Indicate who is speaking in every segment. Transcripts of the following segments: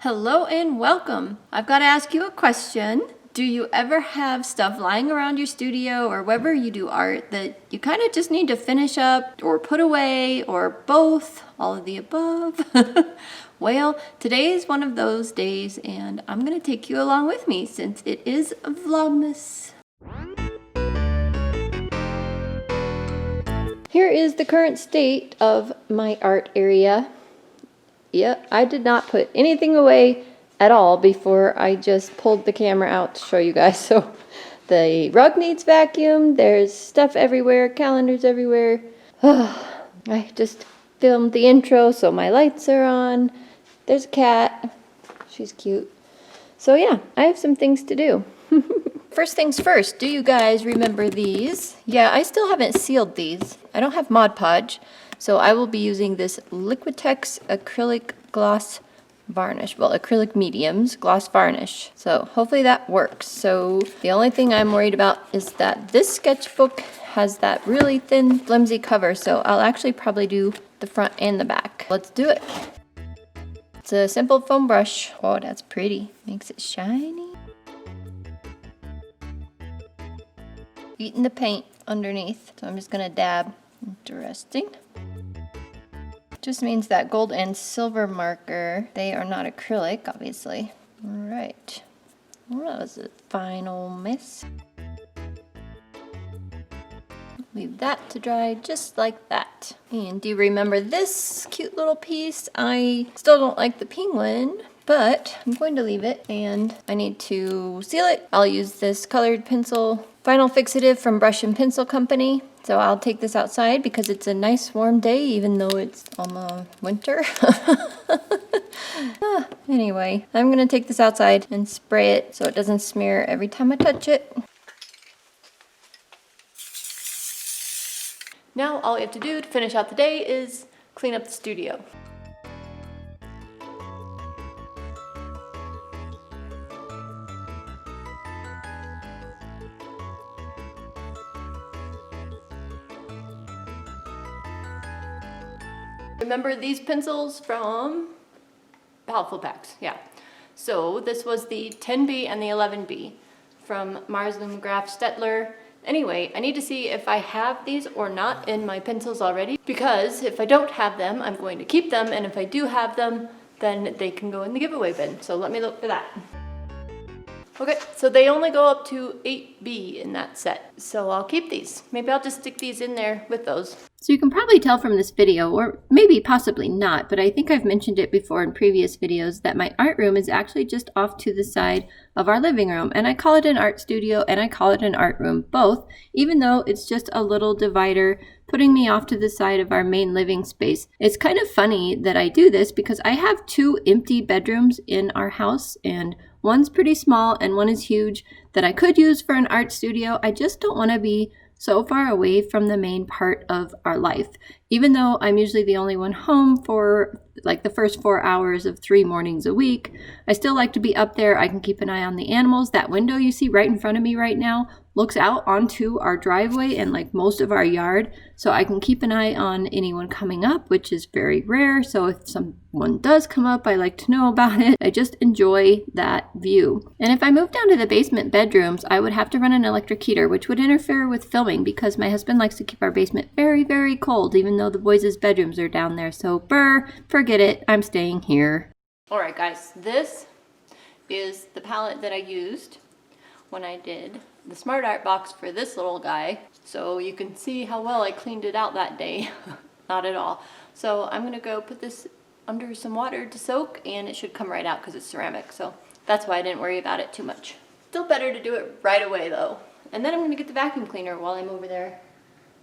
Speaker 1: Hello and welcome. I've got to ask you a question. Do you ever have stuff lying around your studio or wherever you do art that you kind of just need to finish up or put away or both, all of the above? Well, today is one of those days and I'm going to take you along with me since it is Vlogmas. Here is the current state of my art area. Yep, I did not put anything away at all before I just pulled the camera out to show you guys. So the rug needs vacuumed, there's stuff everywhere, calendars everywhere. I just filmed the intro, so my lights are on. There's a cat, she's cute. So yeah, I have some things to do. First things first, do you guys remember these? Yeah, I still haven't sealed these. I don't have Mod Podge. So I will be using this Liquitex acrylic gloss varnish. Well, acrylic mediums gloss varnish. So hopefully that works. So the only thing I'm worried about is that this sketchbook has that really thin, flimsy cover. So I'll actually probably do the front and the back. Let's do it. It's a simple foam brush. Oh, that's pretty. Makes it shiny. Eating the paint underneath. So I'm just gonna dab. Interesting. Just means that gold and silver marker, they are not acrylic, obviously. All right. Well, that was a final mess. Leave that to dry just like that. And do you remember this cute little piece? I still don't like the penguin, but I'm going to leave it and I need to seal it. I'll use this colored pencil vinyl fixative from Brush and Pencil Company. So I'll take this outside because it's a nice warm day, even though it's almost winter. Anyway, I'm gonna take this outside and spray it so it doesn't smear every time I touch it. Now all we have to do to finish out the day is clean up the studio. Remember these pencils from Helpful Packs? Yeah. So this was the 10B and the 11B from Mars Lumograph Stettler. Anyway, I need to see if I have these or not in my pencils already, because if I don't have them, I'm going to keep them, and if I do have them, then they can go in the giveaway bin. So let me look for that. Okay, so they only go up to 8B in that set, so I'll keep these. Maybe I'll just stick these in there with those. So you can probably tell from this video, or maybe possibly not, but I think I've mentioned it before in previous videos, that my art room is actually just off to the side of our living room. And I call it an art studio and I call it an art room, both, even though it's just a little divider putting me off to the side of our main living space. It's kind of funny that I do this because I have 2 empty bedrooms in our house, and one's pretty small and one is huge that I could use for an art studio. I just don't want to be so far away from the main part of our life. Even though I'm usually the only one home for like the first 4 hours of 3 mornings a week, I still like to be up there. I can keep an eye on the animals. That window you see right in front of me right now looks out onto our driveway and like most of our yard. So I can keep an eye on anyone coming up, which is very rare. So if someone does come up, I like to know about it. I just enjoy that view. And if I moved down to the basement bedrooms, I would have to run an electric heater, which would interfere with filming because my husband likes to keep our basement very, very cold, even though the boys' bedrooms are down there. So forget it. I'm staying here. All right, guys, this is the palette that I used when I did the Smart Art box for this little guy. So you can see how well I cleaned it out that day. Not at all. So I'm gonna go put this under some water to soak, and it should come right out because it's ceramic. So that's why I didn't worry about it too much. Still better to do it right away though. And then I'm gonna get the vacuum cleaner while I'm over there.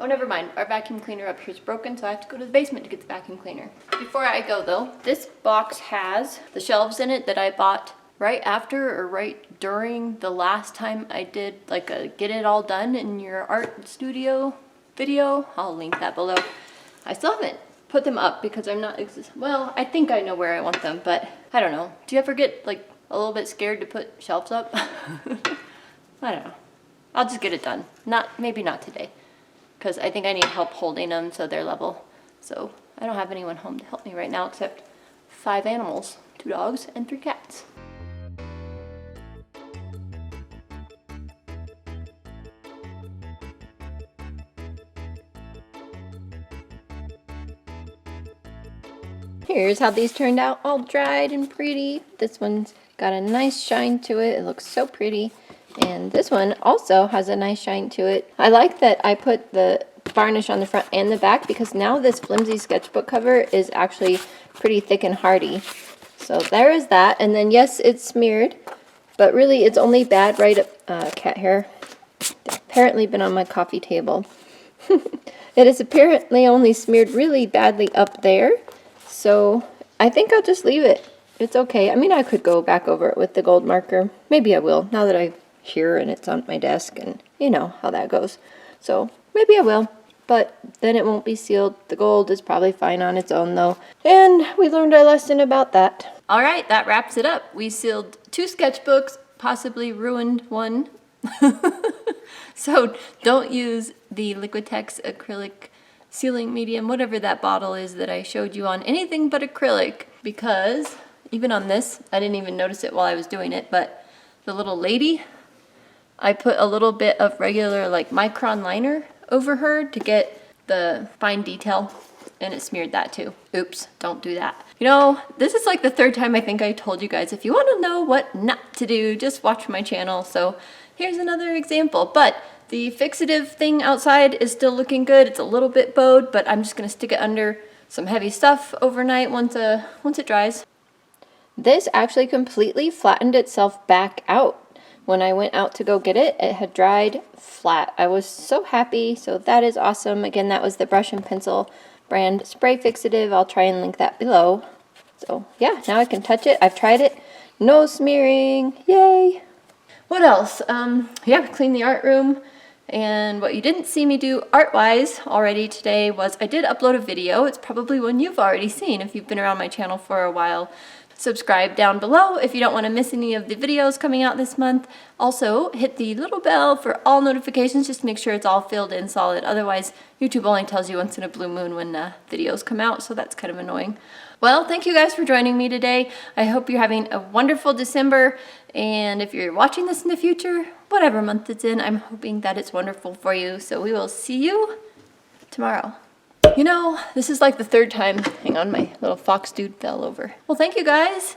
Speaker 1: Oh, never mind. Our vacuum cleaner up here is broken, so I have to go to the basement to get the vacuum cleaner. Before I go though, this box has the shelves in it that I bought right after or right during the last time I did like a get it all done in your art studio video. I'll link that below. I still haven't put them up because I'm not, well, I think I know where I want them, but I don't know. Do you ever get like a little bit scared to put shelves up? I don't know. I'll just get it done. Maybe not today, because I think I need help holding them so they're level. So I don't have anyone home to help me right now except 5 animals. 2 dogs, and 3 cats. Here's how these turned out, all dried and pretty. This one's got a nice shine to it. It looks so pretty. And this one also has a nice shine to it. I like that I put the varnish on the front and the back because now this flimsy sketchbook cover is actually pretty thick and hardy. So there is that. And then yes, it's smeared, but really it's only bad right up, cat hair. It's apparently been on my coffee table. It is apparently only smeared really badly up there. So I think I'll just leave it. It's okay. I mean, I could go back over it with the gold marker. Maybe I will, now that I'm here and it's on my desk and you know how that goes. So maybe I will, but then it won't be sealed. The gold is probably fine on its own though. And we learned our lesson about that. All right, that wraps it up. We sealed 2 sketchbooks, possibly ruined one. So don't use the Liquitex acrylic sealing medium, whatever that bottle is that I showed you, on anything but acrylic, because even on this, I didn't even notice it while I was doing it, but the little lady, I put a little bit of regular like micron liner over her to get the fine detail, and it smeared that too. Oops, don't do that. You know, this is like the 3rd time I think I told you guys, if you want to know what not to do, just watch my channel. So here's another example, but the fixative thing outside is still looking good. It's a little bit bowed, but I'm just gonna stick it under some heavy stuff overnight once it dries. This actually completely flattened itself back out. When I went out to go get it, it had dried flat. I was so happy, so that is awesome. Again, that was the Brush and Pencil brand spray fixative. I'll try and link that below. So yeah, now I can touch it. I've tried it. No smearing, yay! What else? Yeah, clean the art room. And what you didn't see me do art-wise already today was I did upload a video. It's probably one you've already seen if you've been around my channel for a while. Subscribe down below if you don't want to miss any of the videos coming out this month. Also, hit the little bell for all notifications. Just make sure it's all filled in solid. Otherwise, YouTube only tells you once in a blue moon when videos come out, so that's kind of annoying. Well, thank you guys for joining me today. I hope you're having a wonderful December. And if you're watching this in the future, whatever month it's in, I'm hoping that it's wonderful for you. So we will see you tomorrow. You know, this is like the 3rd time. Hang on, my little fox dude fell over. Well, thank you guys.